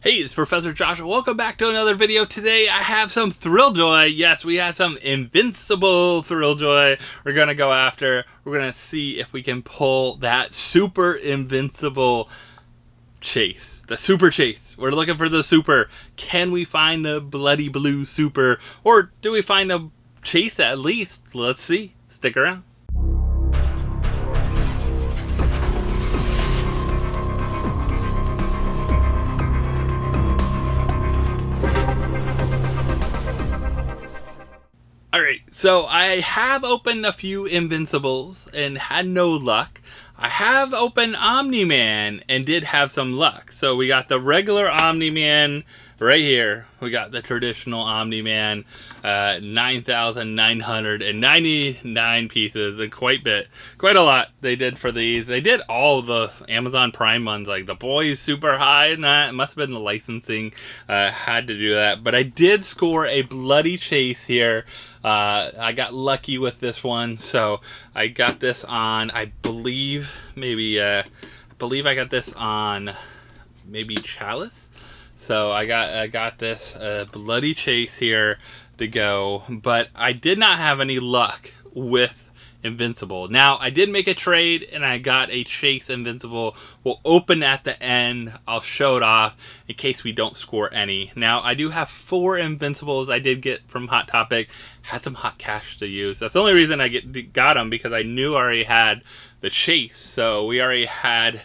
Hey, it's Professor Josh. Welcome back to another video. Today I have some Thrilljoy. Yes, we had some Invincible Thrilljoy we're going to go after. We're going to see if we can pull that super invincible chase. The super chase. We're looking for the super. Can we find the bloody blue super? Or do we find a chase at least? Let's see. Stick around. Alright, so I have opened a few Invincibles and had no luck. I have opened Omni-Man and did have some luck. So we got the regular Omni-Man right here. We got the traditional Omni-Man, 9,999 pieces, and quite a lot they did for these. They did all the Amazon Prime ones, like the boys super high and that. It must have been the licensing had to do that. But I did score a bloody chase here. I got lucky with this one, so I got this on, I believe I got this on maybe Chalice. So I got this bloody chase here to go, but I did not have any luck with Invincible. Now, I did make a trade, and I got a chase Invincible. We'll open at the end. I'll show it off in case we don't score any. Now, I do have 4 Invincibles I did get from Hot Topic. Had some hot cash to use. That's the only reason I got them, because I knew I already had the chase. So we already had...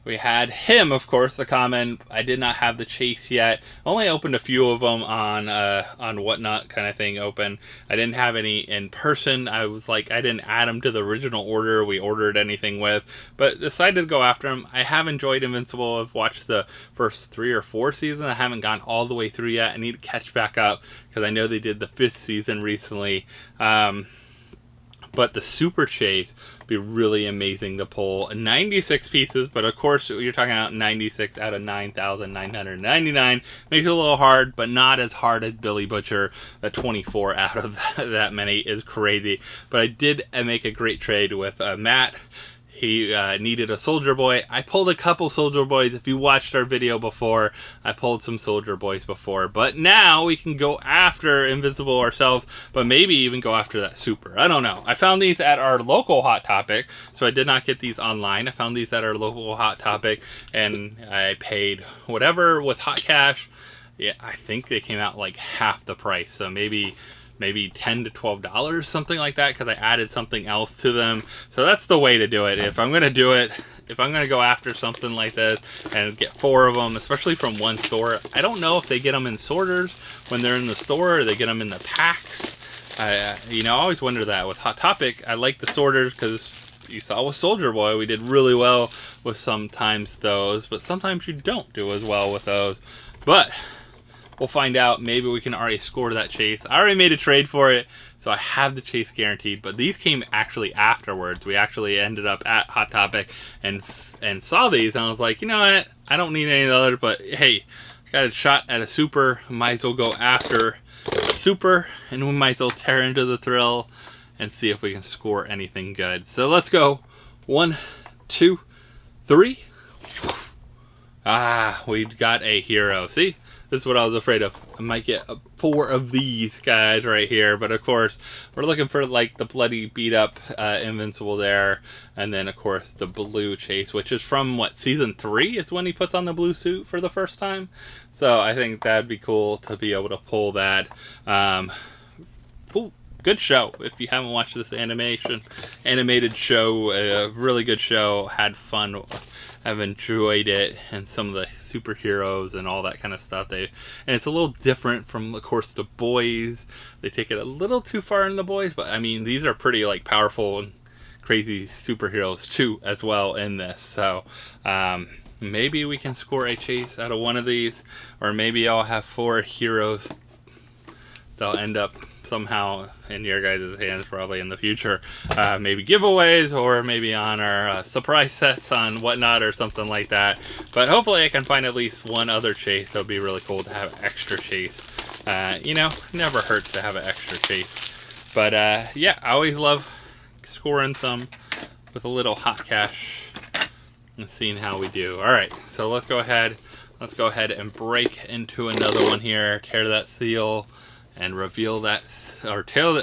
We had him, of course, the common. I did not have the chase yet. Only opened a few of them on whatnot kind of thing open. I didn't have any in person. I was like, I didn't add them to the original order we ordered anything with, but decided to go after them. I have enjoyed Invincible. I've watched the first 3 or 4 seasons. I haven't gone all the way through yet. I need to catch back up because I know they did the 5th season recently. But the super chase would be really amazing to pull. 96 pieces, but of course you're talking about 96 out of 9,999. Makes it a little hard, but not as hard as Billy Butcher. The 24 out of that many is crazy. But I did make a great trade with Matt. He needed a Soldier Boy. I pulled a couple Soldier Boys. If you watched our video before, I pulled some Soldier Boys before. But now we can go after Invincible ourselves, but maybe even go after that super. I don't know. I found these at our local Hot Topic, so I did not get these online. I found these at our local Hot Topic, and I paid whatever with hot cash. Yeah, I think they came out like half the price, so maybe $10 to $12, something like that, because I added something else to them. So that's the way to do it. If I'm going to do it, if I'm going to go after something like this and get 4 of them, especially from one store, I don't know if they get them in sorters when they're in the store or they get them in the packs. I always wonder that. With Hot Topic, I like the sorters because you saw with Soldier Boy, we did really well with sometimes those, but sometimes you don't do as well with those. But we'll find out. Maybe we can already score that chase. I already made a trade for it, so I have the chase guaranteed. But these came actually afterwards. We actually ended up at Hot Topic and saw these, and I was like, you know what? I don't need any of the others, but hey, got a shot at a super. Might as well go after a super, and we might as well tear into the thrill and see if we can score anything good. So let's go. 1, 2, 3. We got a hero. See? This is what I was afraid of. I might get 4 of these guys right here. But of course, we're looking for like the bloody beat up Invincible there. And then of course the blue chase, which is from what, season 3 is when he puts on the blue suit for the first time. So I think that'd be cool to be able to pull that. Good show. If you haven't watched this animated show, really good show. Had fun. I've enjoyed it, and some of the superheroes and all that kind of stuff. And it's a little different from, of course, the boys. They take it a little too far in the boys, but I mean, these are pretty like powerful and crazy superheroes too, as well in this. So maybe we can score a chase out of one of these, or maybe I'll have 4 heroes. They'll end up somehow in your guys' hands probably in the future. Maybe giveaways, or maybe on our surprise sets on whatnot or something like that. But hopefully I can find at least one other chase. That would be really cool to have extra chase. Never hurts to have an extra chase. But yeah, I always love scoring some with a little hot cash and seeing how we do. Alright, so let's go ahead. let's go ahead and break into another one here. Tear that seal and reveal that, or tear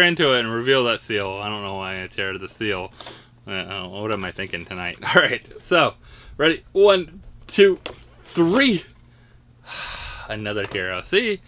into it and reveal that seal. I don't know why I tear the seal. What am I thinking tonight? All right, so ready? 1, 2, 3. Another hero. See,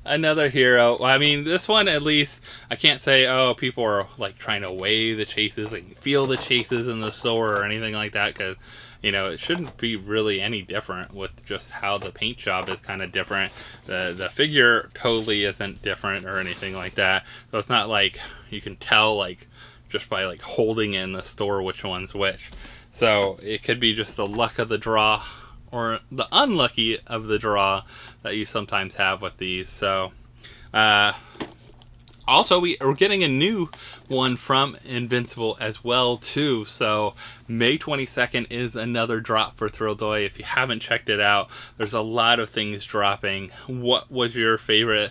another hero. Well, I mean, this one at least I can't say, oh, people are like trying to weigh the chases, like feel the chases in the store or anything like that, because you know it shouldn't be really any different with just how the paint job is kind of different. The figure totally isn't different or anything like that, so it's not like you can tell like just by like holding it in the store which one's which. So it could be just the luck of the draw or the unlucky of the draw that you sometimes have with these. So also we're getting a new one from Invincible as well too. So May 22nd is another drop for Thrilljoy. If you haven't checked it out, there's a lot of things dropping. What was your favorite?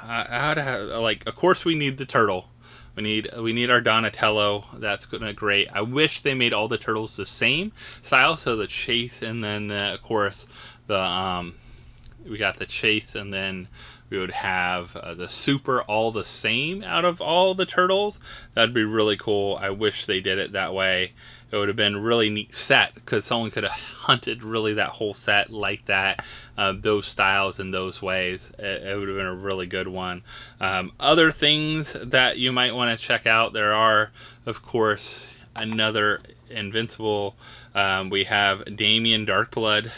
Like, of course we need the turtle. We need our Donatello. That's gonna great. I wish they made all the turtles the same style, so the chase and then of course the we got the chase and then we would have the super all the same out of all the turtles. That'd be really cool. I wish they did it that way. It would have been a really neat set because someone could have hunted really that whole set like that, those styles and those ways. It would have been a really good one. Other things that you might want to check out, there are, of course, another Invincible. We have Damien Darkblood,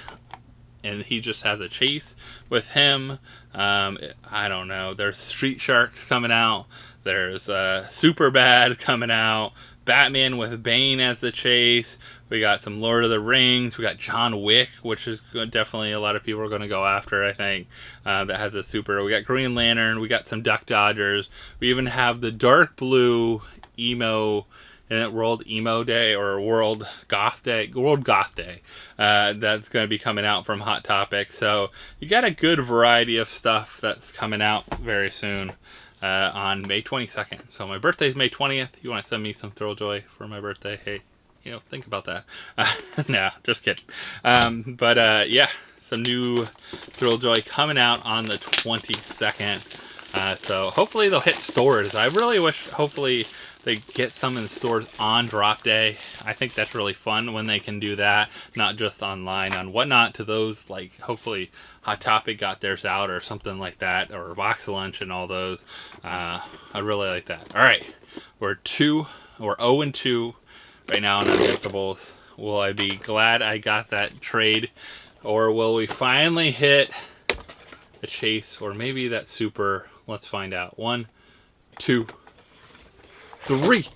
and he just has a chase with him. I don't know. There's Street Sharks coming out. There's Superbad coming out. Batman with Bane as the chase. We got some Lord of the Rings. We got John Wick, which is definitely a lot of people are going to go after, I think, that has a super. We got Green Lantern. We got some Duck Dodgers. We even have the dark blue emo, World Emo Day or World Goth Day. That's going to be coming out from Hot Topic. So you got a good variety of stuff that's coming out very soon. On May 22nd. So my birthday's May 20th. You want to send me some Thrilljoy for my birthday? Hey, you know, think about that. Nah, just kidding. Yeah, some new Thrilljoy coming out on the 22nd. So hopefully they'll hit stores. I really wish, hopefully, they get some in stores on drop day. I think that's really fun when they can do that, not just online on Whatnot. To those, like, hopefully Hot Topic got theirs out or something like that, or Box Lunch and all those. I really like that. All right, we're 0-2 right now on Invincibles. Will I be glad I got that trade, or will we finally hit the chase, or maybe that super? Let's find out. 1, 2, 3.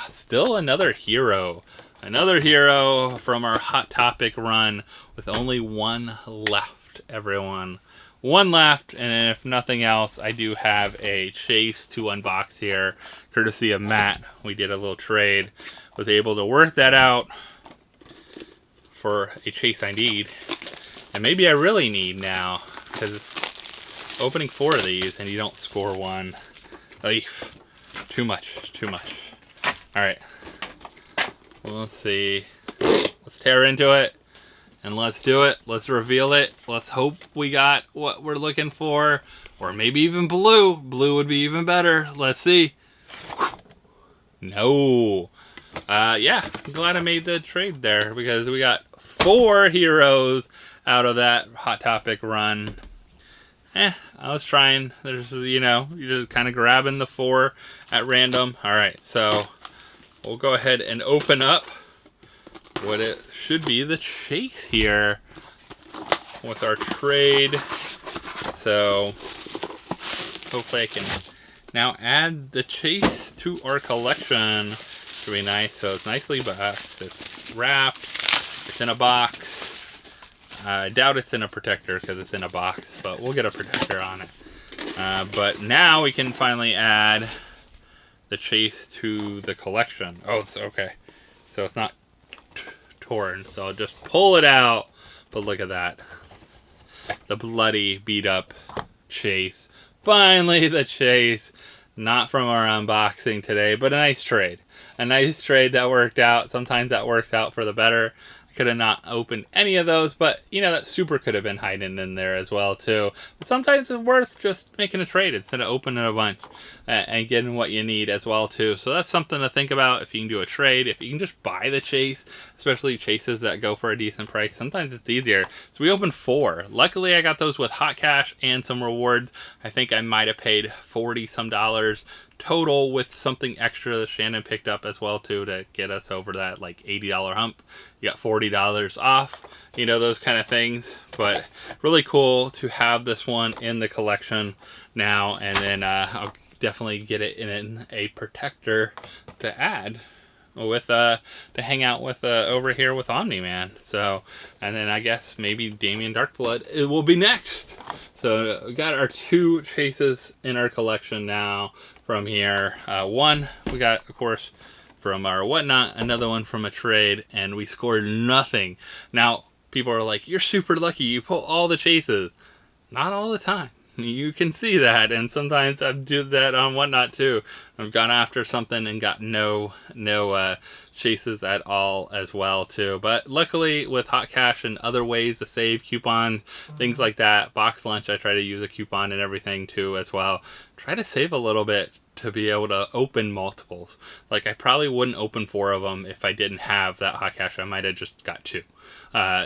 Still another hero. Another hero from our Hot Topic run with only one left, everyone. One left, and if nothing else, I do have a chase to unbox here, courtesy of Matt. We did a little trade. Was able to work that out for a chase I need. And maybe I really need now, because it's opening 4 of these and you don't score one. Eef. Too much. Alright. Well, let's see. Let's tear into it. And let's do it. Let's reveal it. Let's hope we got what we're looking for. Or maybe even blue. Blue would be even better. Let's see. No. Yeah. I'm glad I made the trade there. Because we got 4 heroes out of that Hot Topic run. I was trying. There's, you know, you're just kind of grabbing the 4 at random. Alright, so we'll go ahead and open up what it should be the chase here with our trade. So hopefully I can now add the chase to our collection. Should be nice. So it's nicely boxed. It's wrapped. It's in a box. I doubt it's in a protector because it's in a box, but we'll get a protector on it. But now we can finally add the chase to the collection. Oh, it's okay. So it's not torn. So I'll just pull it out. But look at that. The bloody, beat up chase. Finally the chase. Not from our unboxing today, but a nice trade. A nice trade that worked out. Sometimes that works out for the better. I Could have not opened any of those, but you know, that super could have been hiding in there as well too. But sometimes it's worth just making a trade instead of opening a bunch and getting what you need as well too. So that's something to think about if you can do a trade. If you can just buy the chase, especially chases that go for a decent price, sometimes it's easier. So we opened 4. Luckily I got those with hot cash and some rewards. I think I might have paid $40 some total with something extra that Shannon picked up as well too to get us over that like $80 hump. You got $40 off, you know, those kind of things. But really cool to have this one in the collection now, and then I'll definitely get it in a protector to add with to hang out with over here with Omni-Man. So, and then I guess maybe Damien Darkblood it will be next. So we got our 2 chases in our collection now from here. One we got, of course, from our whatnot, another one from a trade, and we scored nothing. Now people are like, you're super lucky, you pull all the chases. Not all the time. You can see that, and sometimes I've done that on whatnot too. I've gone after something and got no chases at all as well too. But luckily with hot cash and other ways to save, coupons, things like that, box lunch, I try to use a coupon and everything too as well. Try to save a little bit to be able to open multiples. Like I probably wouldn't open 4 of them if I didn't have that hot cash. I might have just got 2.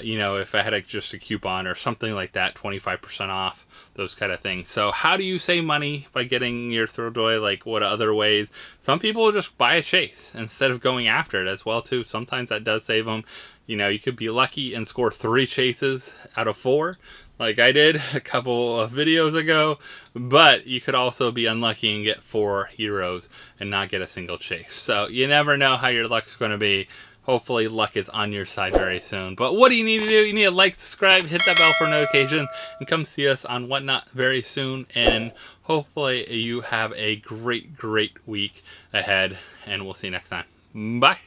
You know, if I had just a coupon or something like that, 25% off, those kind of things. So how do you save money by getting your Thrilljoy? Like what other ways? Some people just buy a chase instead of going after it as well too. Sometimes that does save them. You know, you could be lucky and score 3 chases out of 4, like I did a couple of videos ago, but you could also be unlucky and get 4 heroes and not get a single chase. So you never know how your luck's going to be. Hopefully luck is on your side very soon. But what do you need to do? You need to like, subscribe, hit that bell for notification, and come see us on Whatnot very soon. And hopefully you have a great week ahead, and we'll see you next time. Bye.